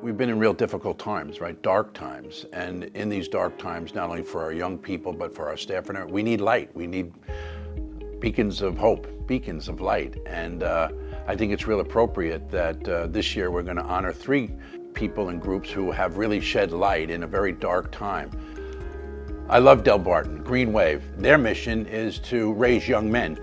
We've been in real difficult times, right? Dark times. And in these dark times, not only for our young people, but for our staff, and we need light. We need beacons of hope, beacons of light. And I think it's real appropriate that this year we're going to honor 3 people and groups who have really shed light in a very dark time. I love Delbarton, Green Wave. Their mission is to raise young men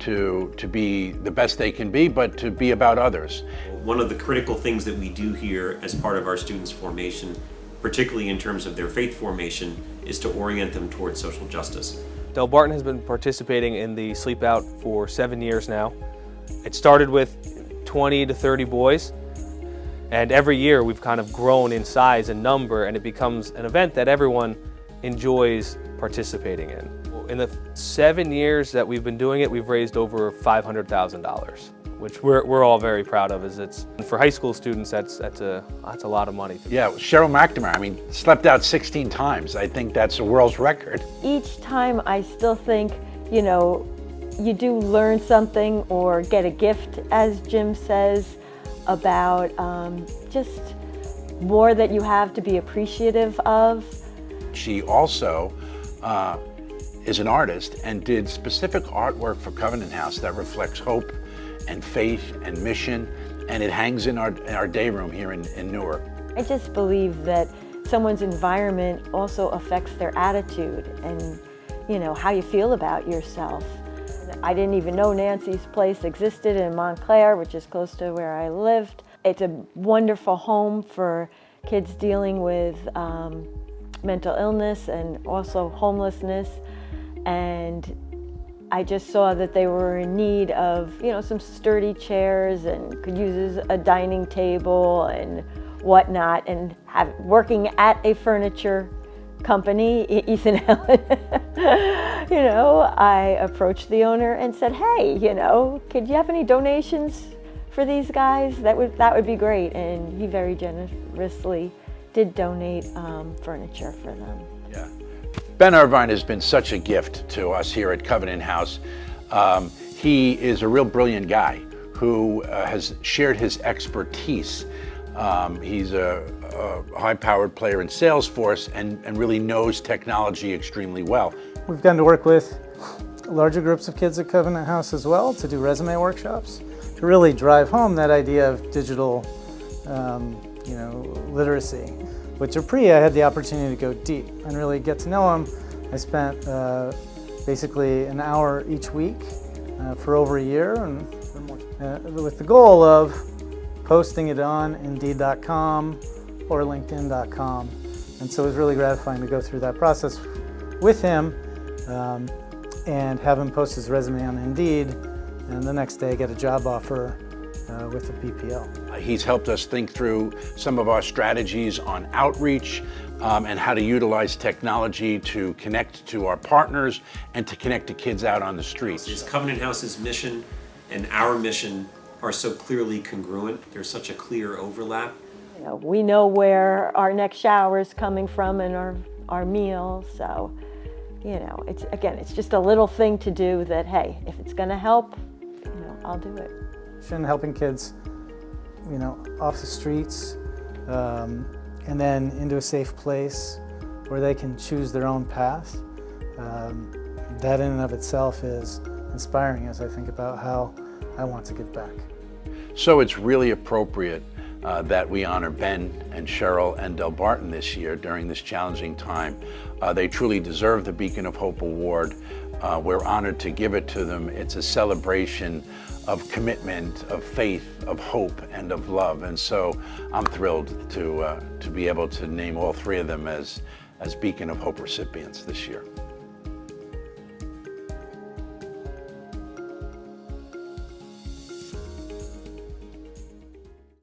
to be the best they can be, but to be about others. One of the critical things that we do here as part of our students' formation, particularly in terms of their faith formation, is to orient them towards social justice. Delbarton has been participating in the Sleep Out for 7 years now. It started with 20 to 30 boys, and every year we've kind of grown in size and number, and it becomes an event that everyone enjoys participating in. In the 7 years that we've been doing it, we've raised over $500,000, which we're all very proud of. For high school students, that's a lot of money. Yeah, Cheryl McNamara, slept out 16 times. I think that's a world's record. Each time I still think, you do learn something or get a gift, as Jim says, about just more that you have to be appreciative of. She also is an artist and did specific artwork for Covenant House that reflects hope and faith and mission, and it hangs in our day room here in Newark. I just believe that someone's environment also affects their attitude and how you feel about yourself. I didn't even know Nancy's place existed in Montclair, which is close to where I lived. It's a wonderful home for kids dealing with mental illness and also homelessness. And I just saw that they were in need of, some sturdy chairs and could use a dining table and whatnot. And working at a furniture company, Ethan Helen, I approached the owner and said, hey, could you have any donations for these guys? That would be great. And he very generously did donate furniture for them. Yeah. Ben Irvine has been such a gift to us here at Covenant House. He is a real brilliant guy who has shared his expertise. He's a high-powered player in Salesforce and really knows technology extremely well. We've gotten to work with larger groups of kids at Covenant House as well to do resume workshops to really drive home that idea of digital literacy. With Dupree, I had the opportunity to go deep and really get to know him. I spent basically an hour each week for over a year, and with the goal of posting it on Indeed.com or LinkedIn.com. And so it was really gratifying to go through that process with him and have him post his resume on Indeed, and the next day get a job offer with the BPL. He's helped us think through some of our strategies on outreach and how to utilize technology to connect to our partners and to connect to kids out on the streets. Covenant House's mission and our mission are so clearly congruent. There's such a clear overlap. We know where our next shower is coming from and our meal, so it's just a little thing to do that, hey, if it's going to help, I'll do it. Helping kids, off the streets and then into a safe place where they can choose their own path. That in and of itself is inspiring as I think about how I want to give back. So it's really appropriate that we honor Ben and Cheryl and Delbarton this year during this challenging time. They truly deserve the Beacon of Hope Award. We're honored to give it to them. It's a celebration of commitment, of faith, of hope, and of love. And so I'm thrilled to be able to name all 3 of them as Beacon of Hope recipients this year.